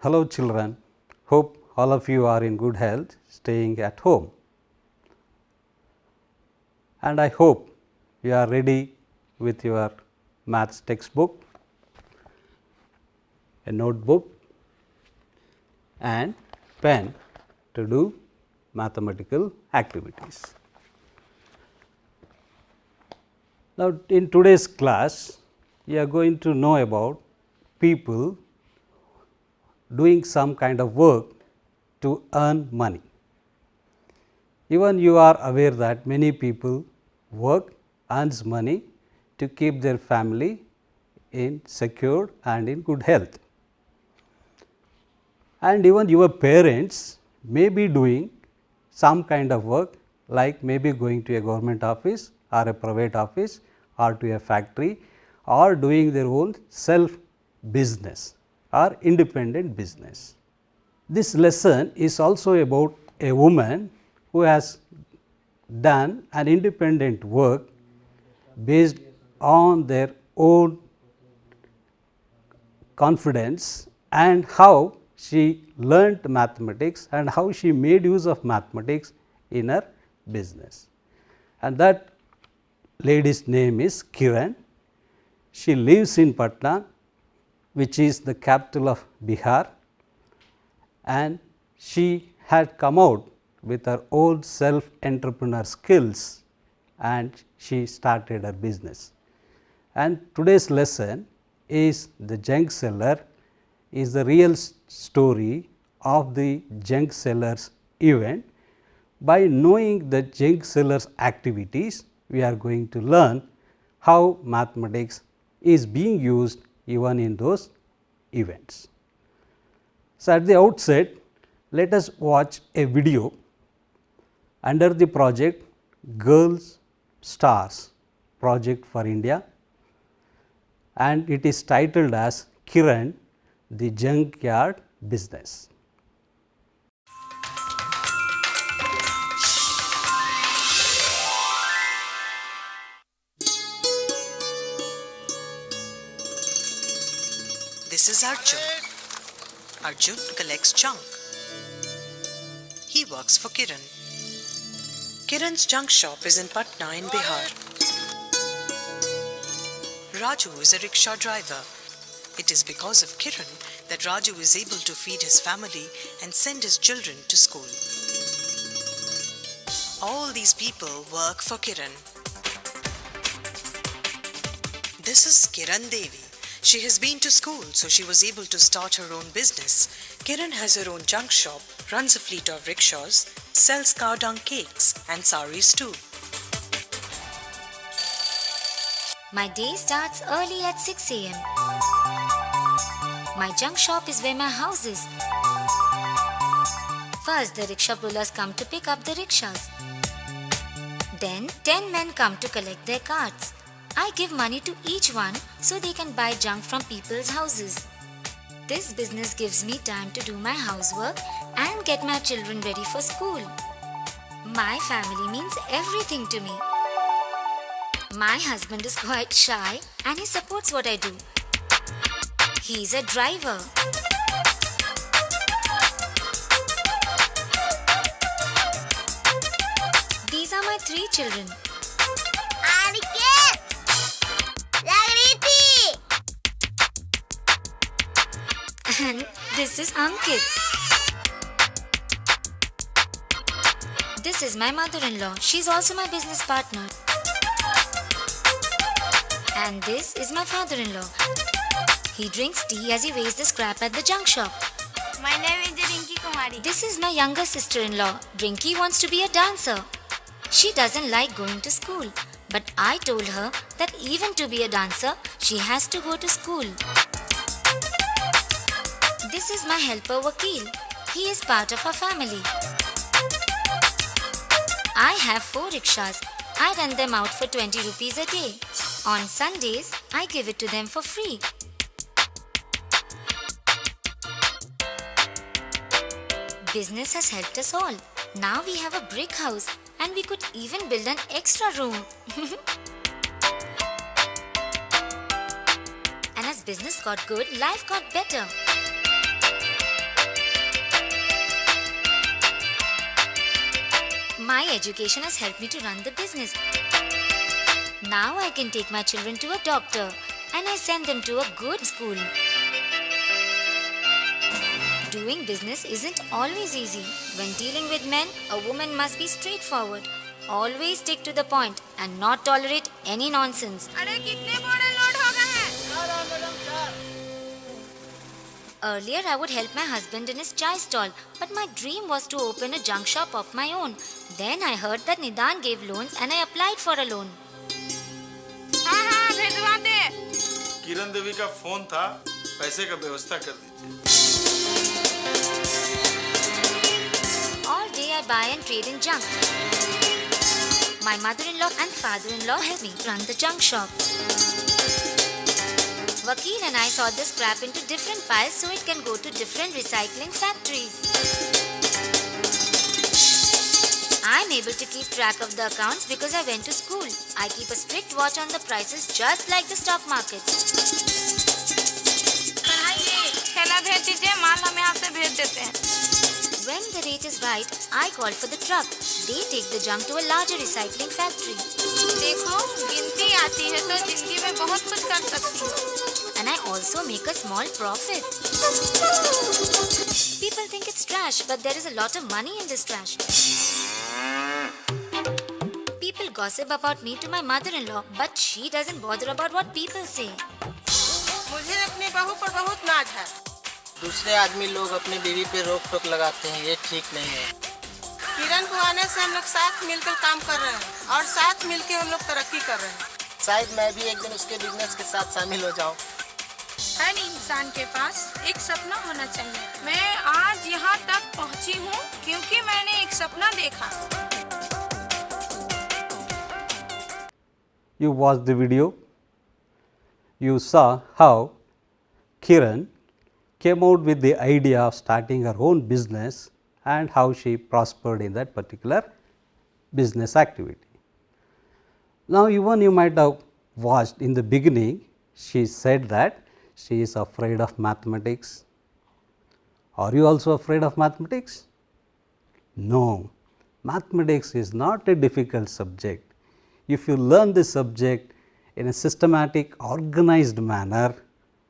Hello children, hope all of you are in good health, staying at home. And I hope you are ready with your maths textbook, a notebook and pen to do mathematical activities. Now, in today's class, we are going to know about people doing some kind of work to earn money. Even you are aware that many people work, earns money to keep their family in secure and in good health. And even your parents may be doing some kind of work, like maybe going to a government office or a private office or to a factory, or doing their own self business or independent business. This lesson is also about a woman who has done an independent work based on their own confidence and how she learnt mathematics and how she made use of mathematics in her business. And that lady's name is Kiran. She lives in Patna, which is the capital of Bihar, and she had come out with her own self entrepreneur skills and she started her business. And today's lesson is the junk seller, is the real story of the junk sellers event. By knowing the junk sellers activities, we are going to learn how mathematics is being used even in those events. So, at the outset, let us watch a video under the project Girls Stars Project for India, and it is titled as Kiran, the Junkyard Business. This is Arjun. Arjun collects junk. He works for Kiran. Kiran's junk shop is in Patna in Bihar. Raju is a rickshaw driver. It is because of Kiran that Raju is able to feed his family and send his children to school. All these people work for Kiran. This is Kiran Devi. She has been to school, so she was able to start her own business. Kiran has her own junk shop, runs a fleet of rickshaws, sells cow dung cakes and saris too. My day starts early at 6 a.m. My junk shop is where my house is. First, the rickshaw pullers come to pick up the rickshaws. Then, 10 men come to collect their carts. I give money to each one so they can buy junk from people's houses. This business gives me time to do my housework and get my children ready for school. My family means everything to me. My husband is quite shy and he supports what I do. He's a driver. These are my 3 children. And this is Ankit. This is my mother-in-law. She's also my business partner. And this is my father-in-law. He drinks tea as he weighs the scrap at the junk shop. My name is Rinki Kumari. This is my younger sister-in-law. Rinki wants to be a dancer. She doesn't like going to school. But I told her that even to be a dancer, she has to go to school. This is my helper Vakil. He is part of our family. I have 4 rickshaws. I rent them out for 20 rupees a day. On Sundays, I give it to them for free. Business has helped us all. Now we have a brick house and we could even build an extra room. And as business got good, life got better. My education has helped me to run the business. Now I can take my children to a doctor and I send them to a good school. Doing business isn't always easy. When dealing with men, a woman must be straightforward. Always stick to the point and not tolerate any nonsense. अरे कितने बोरे load हो गए हैं? Earlier, I would help my husband in his chai stall, but my dream was to open a junk shop of my own. Then I heard that Nidan gave loans and I applied for a loan. हाँ हाँ भेजवा दे। किरण देवी का phone था, पैसे का व्यवस्था कर दीजिए। All day I buy and trade in junk. My mother-in-law and father-in-law help me run the junk shop. Vakil and I sort the scrap into different piles so it can go to different recycling factories. I'm able to keep track of the accounts because I went to school. I keep a strict watch on the prices just like the stock market. थैला भेज दीजिए, माल हम यहाँ से भेज देते हैं। When the rate is right, I call for the truck. They take the junk to a larger recycling factory. देखो गिनती आती है तो जिंदगी में बहुत कुछ कर सकती हो। And I also make a small profit. People think it's trash, but there is a lot of money in this trash. People gossip about me to my mother-in-law, but she doesn't bother about what people say. मुझे अपनी बहू पर बहुत नाज है। दूसरे आदमी लोग अपनी बीवी पे रोक टोक लगाते हैं, ये ठीक नहीं है। किरण को आने से हम लोग साथ मिलकर काम कर रहे हैं और साथ मिलकर हम लोग तरक्की कर रहे हैं। शायद मैं भी एक दिन उसके बिजनेस के साथ शामिल हो जाऊं। हर इंसान के पास एक सपना होना चाहिए। मैं आज यहाँ तक पहुँची हूँ क्योंकि मैंने एक सपना देखा। You watched the video, you saw how Kiran came out with the idea of starting her own business and how she prospered in that particular business activity. Now, even you might have watched in the beginning, she said that she is afraid of mathematics. Are you also afraid of mathematics? No, mathematics is not a difficult subject. If you learn this subject in a systematic, organized manner,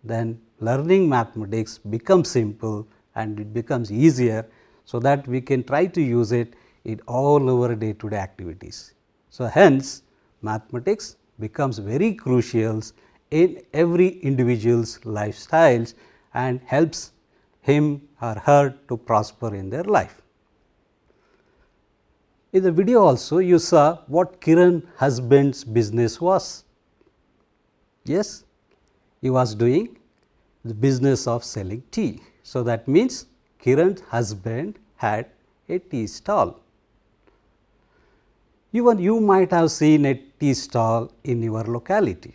then learning mathematics becomes simple and it becomes easier, so that we can try to use it in all our day-to-day activities. So, hence mathematics becomes very crucial in every individual's lifestyles and helps him or her to prosper in their life. In the video also you saw what Kiran's husband's business was. Yes, he was doing the business of selling tea. So, that means Kiran's husband had a tea stall. Even you might have seen a tea stall in your locality.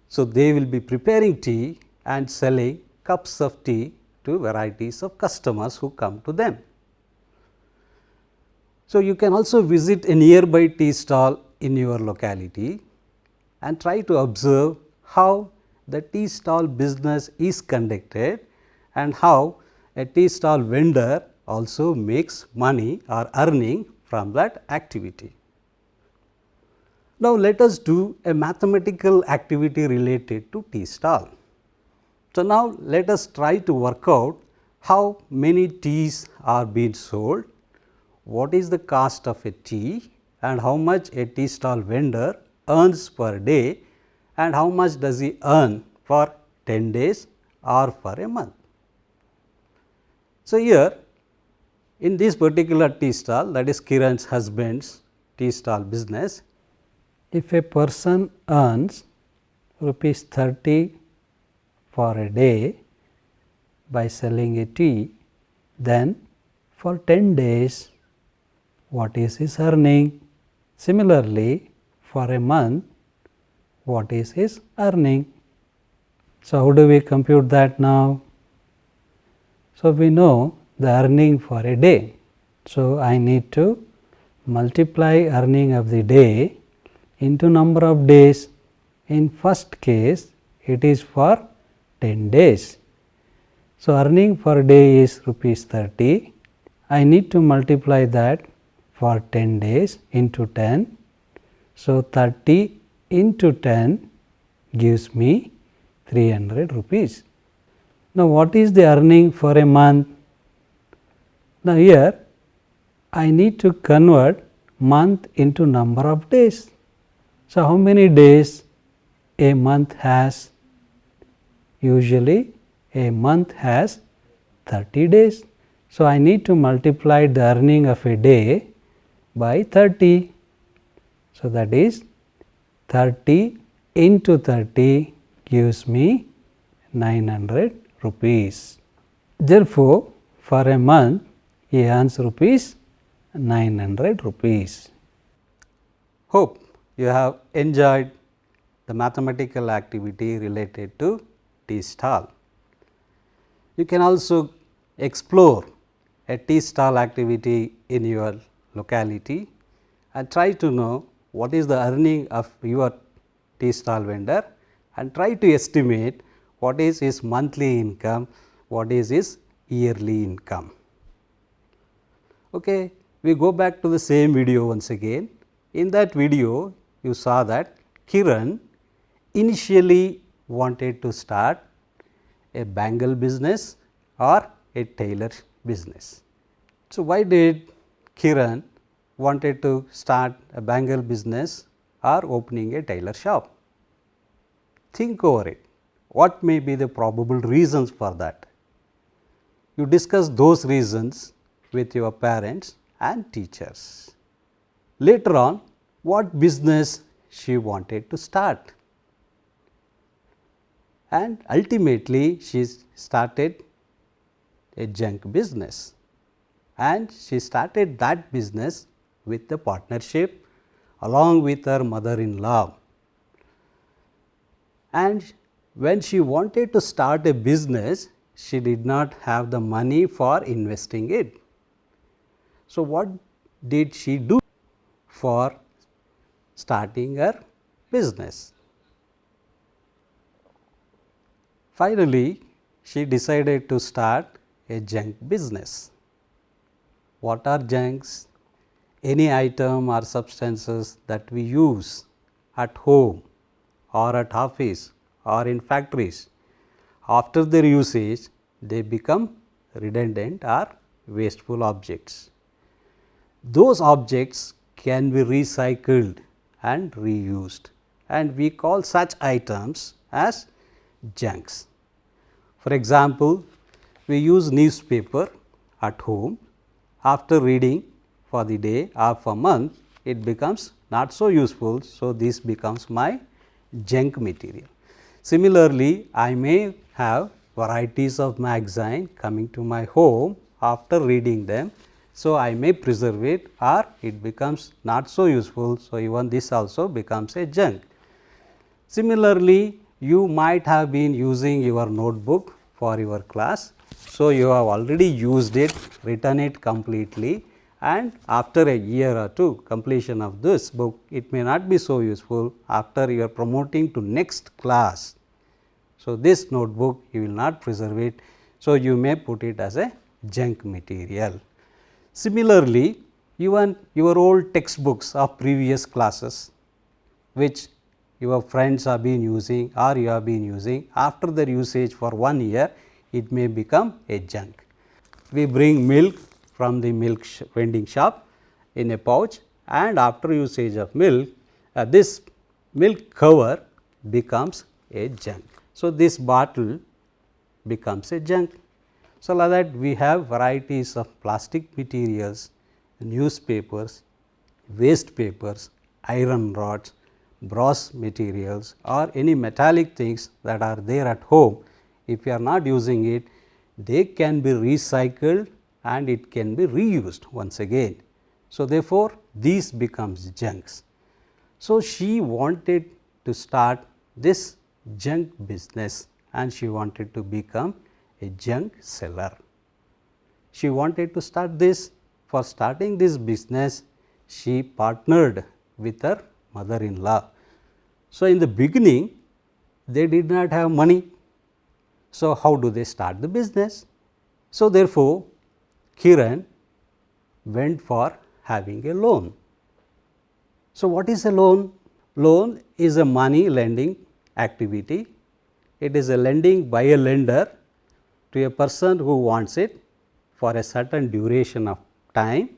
So, they will be preparing tea and selling cups of tea to varieties of customers who come to them. So, you can also visit a nearby tea stall in your locality and try to observe how the tea stall business is conducted and how a tea stall vendor also makes money or earning from that activity. Now, let us do a mathematical activity related to tea stall. So, now let us try to work out how many teas are being sold, what is the cost of a tea and how much a tea stall vendor earns per day and how much does he earn for 10 days or for a month. So, here in this particular tea stall, that is Kiran's husband's tea stall business, if a person earns rupees 30 for a day by selling a tea, then for 10 days what is his earning? Similarly, for a month what is his earning? So, how do we compute that now? So, we know the earning for a day. So, I need to multiply earning of the day into number of days. In first case, it is for 10 days. So, earning per day is rupees 30. I need to multiply that for 10 days into 10. So, 30 into 10 gives me 300 rupees. Now, what is the earning for a month? Now, here I need to convert month into number of days. So, how many days a month has? Usually a month has 30 days. So, I need to multiply the earning of a day by 30. So, that is 30 into 30 gives me 900 rupees. Therefore, for a month he earns rupees 900 rupees. Hope you have enjoyed the mathematical activity related to tea stall. You can also explore a tea stall activity in your locality and try to know what is the earning of your tea stall vendor and try to estimate what is his monthly income, what is his yearly income. Okay, we go back to the same video once again. In that video, you saw that Kiran initially wanted to start a bangle business or a tailor business. So, why did Kiran wanted to start a bangle business or opening a tailor shop? Think over it. What may be the probable reasons for that? You discuss those reasons with your parents and teachers. Later on, what business she wanted to start? And ultimately, she started a junk business, and she started that business with the partnership along with her mother-in-law. And when she wanted to start a business, she did not have the money for investing it. So, what did she do for starting her business? Finally, she decided to start a junk business. What are junks? Any item or substances that we use at home or at office or in factories. After their usage, they become redundant or wasteful objects. Those objects can be recycled and reused, and we call such items as junks. For example, we use newspaper at home. After reading for the day or for month, it becomes not so useful. So, this becomes my junk material. Similarly, I may have varieties of magazine coming to my home after reading them. So, I may preserve it or it becomes not so useful. So, even this also becomes a junk. Similarly, you might have been using your notebook for your class. So, you have already used it, written it completely, and after a year or two completion of this book, it may not be so useful after you are promoting to next class. So, this notebook you will not preserve it. So, you may put it as a junk material. Similarly, even your old textbooks of previous classes which your friends have been using or you have been using, after their usage for 1 year, it may become a junk. We bring milk from the milk vending shop in a pouch, and after usage of milk, this milk cover becomes a junk. So, this bottle becomes a junk. So, like that we have varieties of plastic materials, newspapers, waste papers, iron rods, brass materials or any metallic things that are there at home. If you are not using it, they can be recycled and it can be reused once again. So, therefore, these becomes junks. So, she wanted to start this junk business and she wanted to become a junk seller. She wanted to start this. For starting this business, she partnered with her mother-in-law. So, in the beginning they did not have money. So, how do they start the business? So, therefore, Kiran went for having a loan. So, what is a loan? Loan is a money lending activity. It is a lending by a lender to a person who wants it for a certain duration of time,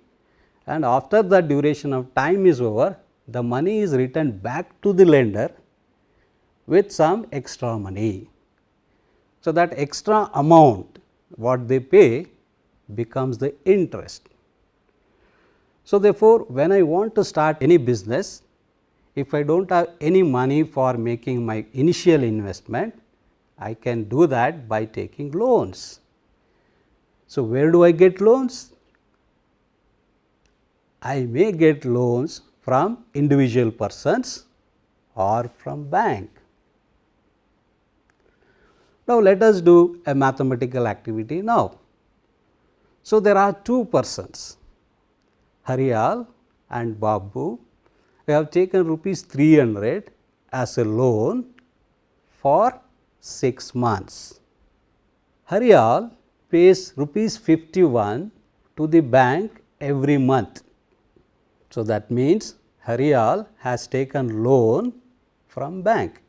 and after the duration of time is over, the money is returned back to the lender with some extra money. So, that extra amount what they pay becomes the interest. So, therefore, when I want to start any business, if I do not have any money for making my initial investment, I can do that by taking loans. So, where do I get loans? I may get loans from individual persons or from bank. Now, let us do a mathematical activity now. So, there are two persons, Hariyal and Babu. They have taken rupees 300 as a loan for 6 months. Hariyal pays rupees 51 to the bank every month. So, that means Hariyal has taken loan from bank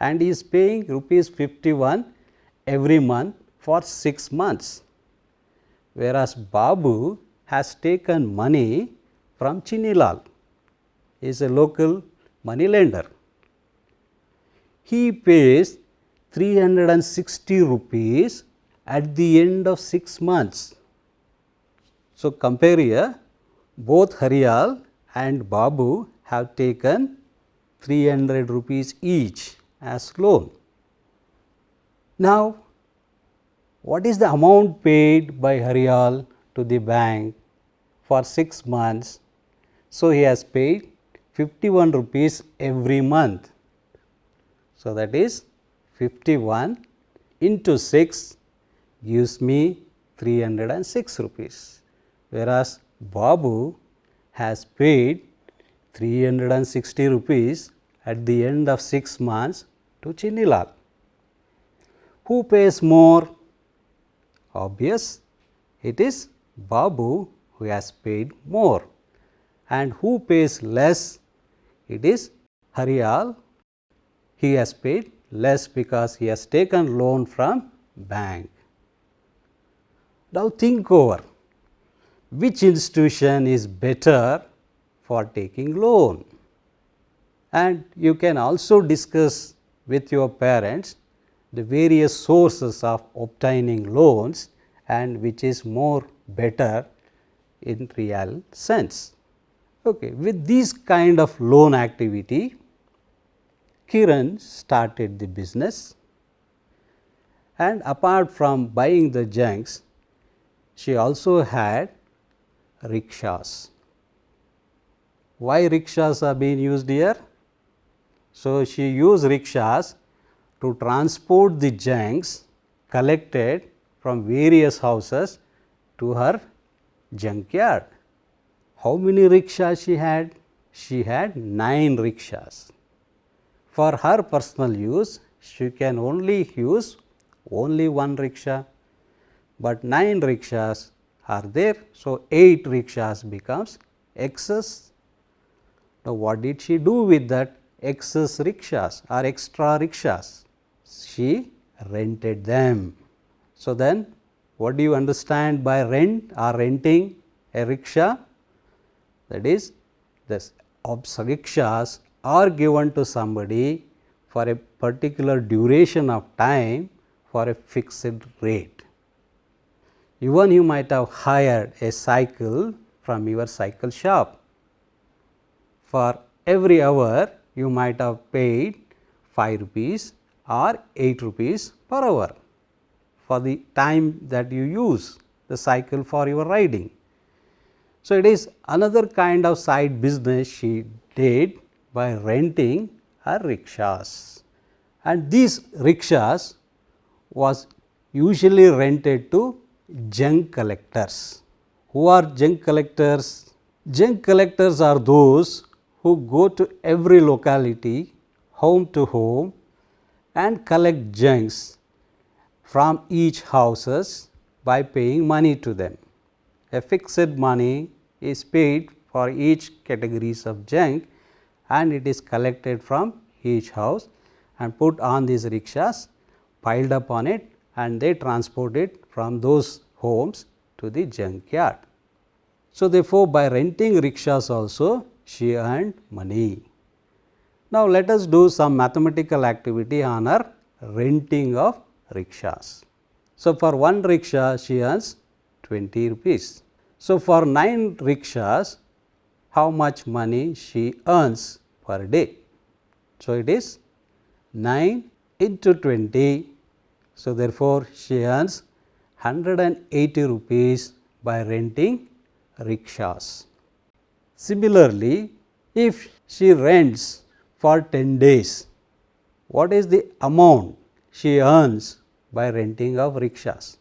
and is paying rupees 51 every month for 6 months, whereas Babu has taken money from Chinilal, he is a local money lender. He pays 360 rupees at the end of 6 months. So, compare here, both Hariyal and Babu have taken 300 rupees each as loan. Now, what is the amount paid by Hariyal to the bank for 6 months? So, he has paid 51 rupees every month. So, that is 51 into 6 gives me 306 rupees, whereas Babu has paid 360 rupees at the end of 6 months to Chinilal. Who pays more? Obvious, it is Babu who has paid more, and who pays less? It is Hariyal. He has paid less because he has taken loan from bank. Now, think over which institution is better for taking loan, and you can also discuss with your parents the various sources of obtaining loans and which is more better in real sense. Okay. With this kind of loan activity, Kiran started the business, and apart from buying the junks, she also had rickshaws. Why rickshaws are being used here? So, she used rickshaws to transport the junks collected from various houses to her junkyard. How many rickshaws she had? She had 9 rickshaws. For her personal use, she can only use only one rickshaw, but 9 rickshaws are there. So, 8 rickshaws becomes excess. Now, what did she do with that excess rickshaws or extra rickshaws? She rented them. So, then what do you understand by rent or renting a rickshaw? That is, the rickshaws are given to somebody for a particular duration of time for a fixed rate. Even you might have hired a cycle from your cycle shop. For every hour you might have paid 5 rupees or 8 rupees per hour for the time that you use the cycle for your riding. So, it is another kind of side business she did by renting her rickshaws, and these rickshaws was usually rented to junk collectors. Who are junk collectors? Junk collectors are those who go to every locality, home to home, and collect junks from each houses by paying money to them. A fixed money is paid for each categories of junk, and it is collected from each house and put on these rickshaws, piled up on it, and they transport it from those homes to the junkyard. So, therefore, by renting rickshaws also she earned money. Now, let us do some mathematical activity on her renting of rickshaws. So, for one rickshaw she earns 20 rupees. So, for 9 rickshaws, how much money she earns per day? So, it is 9 into 20. So, therefore, she earns 180 rupees by renting rickshaws. Similarly, if she rents for 10 days, what is the amount she earns by renting of rickshaws?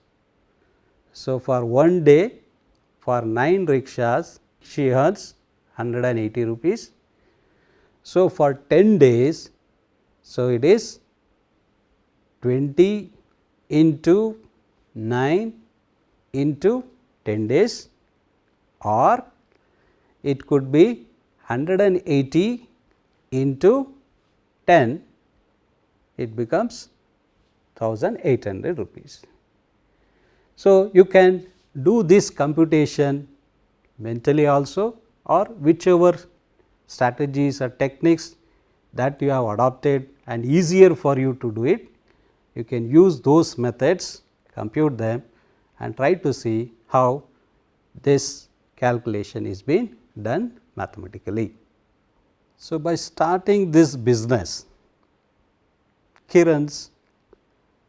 So, for one day, for 9 rickshaws, she earns 180 rupees. So, for 10 days, so it is 20 into 9 into 10 days, or it could be 180 into 10, it becomes 1800 rupees. So, you can do this computation mentally also, or whichever strategies or techniques that you have adopted and easier for you to do it, you can use those methods, compute them, and try to see how this calculation is being done mathematically. So, by starting this business, Kiran's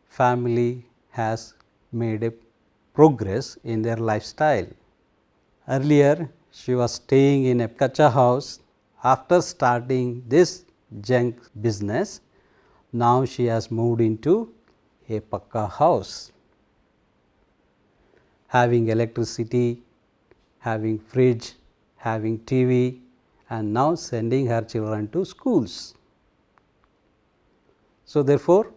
family has made a progress in their lifestyle. Earlier, she was staying in a kacha house. After starting this junk business, now she has moved into a pakka house, having electricity, having fridge, having TV, and now sending her children to schools. So, therefore,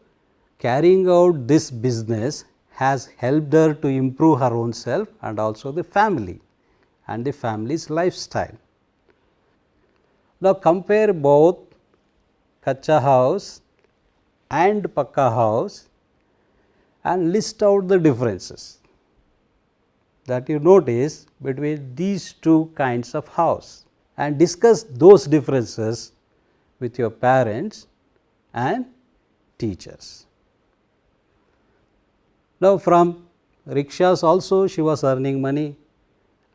carrying out this business has helped her to improve her own self and also the family and the family's lifestyle. Now, compare both kacha house and pakka house and list out the differences that you notice between these two kinds of house, and discuss those differences with your parents and teachers. Now, from rickshaws also she was earning money,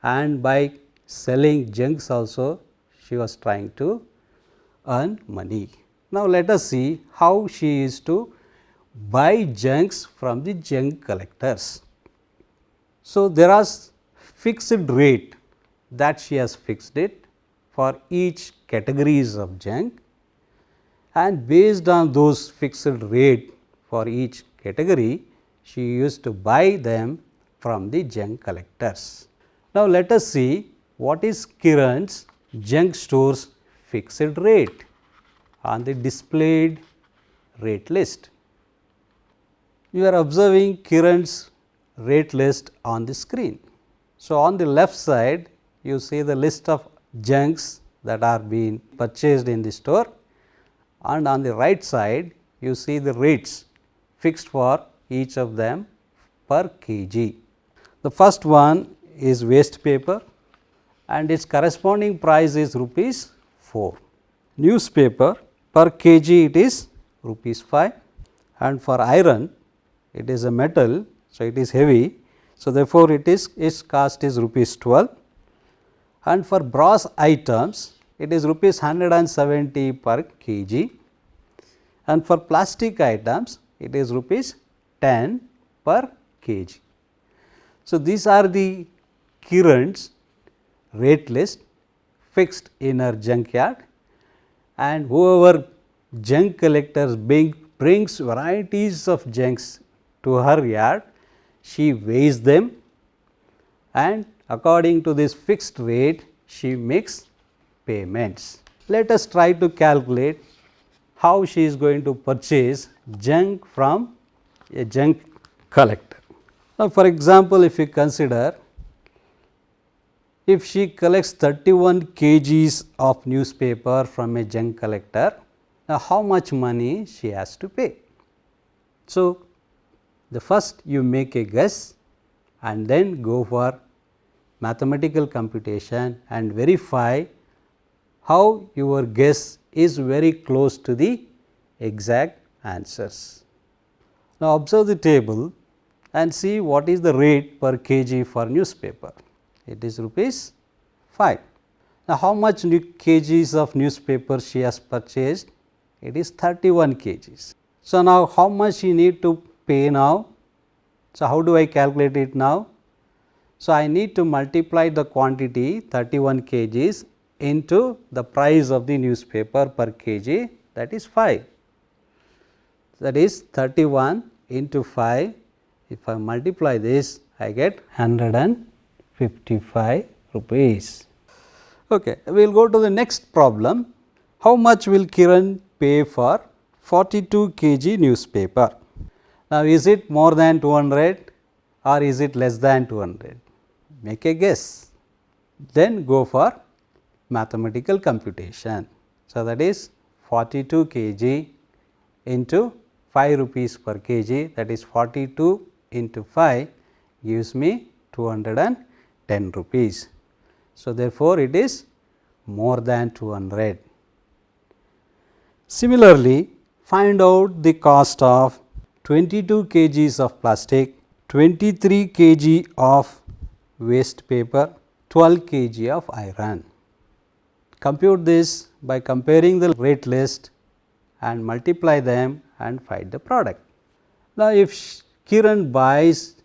and by selling junks also she was trying to earn money. Now, let us see how she is to buy junks from the junk collectors. So, there is fixed rate that she has fixed it for each categories of junk, and based on those fixed rate for each category, she used to buy them from the junk collectors. Now, let us see what is Kiran's junk store's fixed rate on the displayed rate list. You are observing Kiran's rate list on the screen. So, on the left side you see the list of junks that are being purchased in the store, and on the right side you see the rates fixed for each of them per kg. The first one is waste paper, and its corresponding price is rupees 4. Newspaper per kg it is rupees 5, and for iron it is a metal, so it is heavy. So, therefore, its cost is rupees 12, and for brass items it is rupees 170 per kg, and for plastic items it is rupees 10 per kg. So, these are the Kiran's rate list fixed in her junkyard, and whoever junk collectors brings varieties of junks to her yard, she weighs them, and according to this fixed rate she makes payments. Let us try to calculate how she is going to purchase junk from a junk collector. Now, for example, if you consider if she collects 31 kgs of newspaper from a junk collector, now how much money she has to pay? So, the first you make a guess and then go for mathematical computation and verify how your guess is very close to the exact answers. Now, observe the table and see what is the rate per kg for newspaper. It is rupees 5. Now, how much kgs of newspaper she has purchased? It is 31 kgs. So, now how much she need to pay now? So, how do I calculate it now? So, I need to multiply the quantity 31 kgs into the price of the newspaper per kg, that is 5. That is 31 into 5. If I multiply this, I get 155 rupees. Okay, we will go to the next problem. How much will Kiran pay for 42 kg newspaper? Now, is it more than 200 or is it less than 200? Make a guess. Then go for mathematical computation. So, that is 42 kg into 5 rupees per kg, that is 42 into 5 gives me 210 rupees. So, therefore, it is more than 200. Similarly, find out the cost of 22 kgs of plastic, 23 kg of waste paper, 12 kg of iron. Compute this by comparing the rate list and multiply them and find the product. Now, if Kiran buys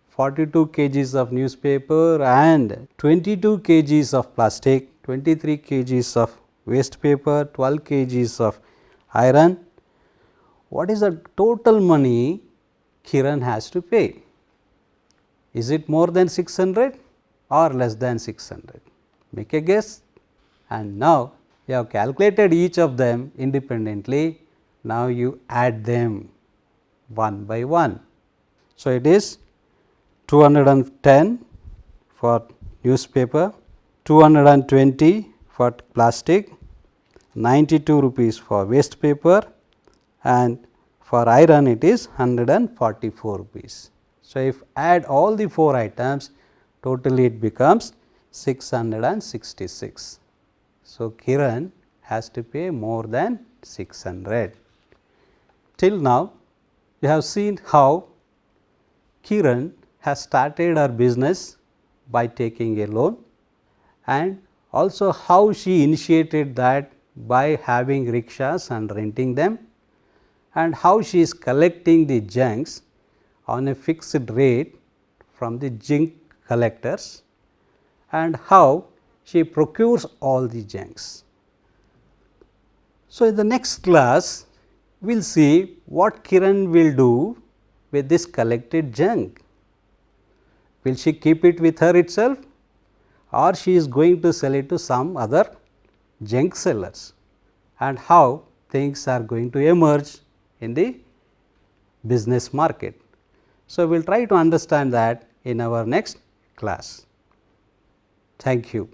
42 kgs of newspaper and 22 kgs of plastic, 23 kgs of waste paper, 12 kgs of iron, what is the total money Kiran has to pay? Is it more than 600 or less than 600? Make a guess. And now, you have calculated each of them independently. Now, you add them one by one. So, it is 210 for newspaper, 220 for plastic, 92 rupees for waste paper, and for iron it is 144 rupees. So, if add all the 4 items, totally it becomes 666. So, Kiran has to pay more than 600. Till now, you have seen how Kiran has started her business by taking a loan, and also how she initiated that by having rickshaws and renting them, and how she is collecting the junks on a fixed rate from the junk collectors, and how she procures all the junks. So, in the next class, we will see what Kiran will do with this collected junk. Will she keep it with her itself, or she is going to sell it to some other junk sellers, and how things are going to emerge in the business market. So, we will try to understand that in our next class. Thank you.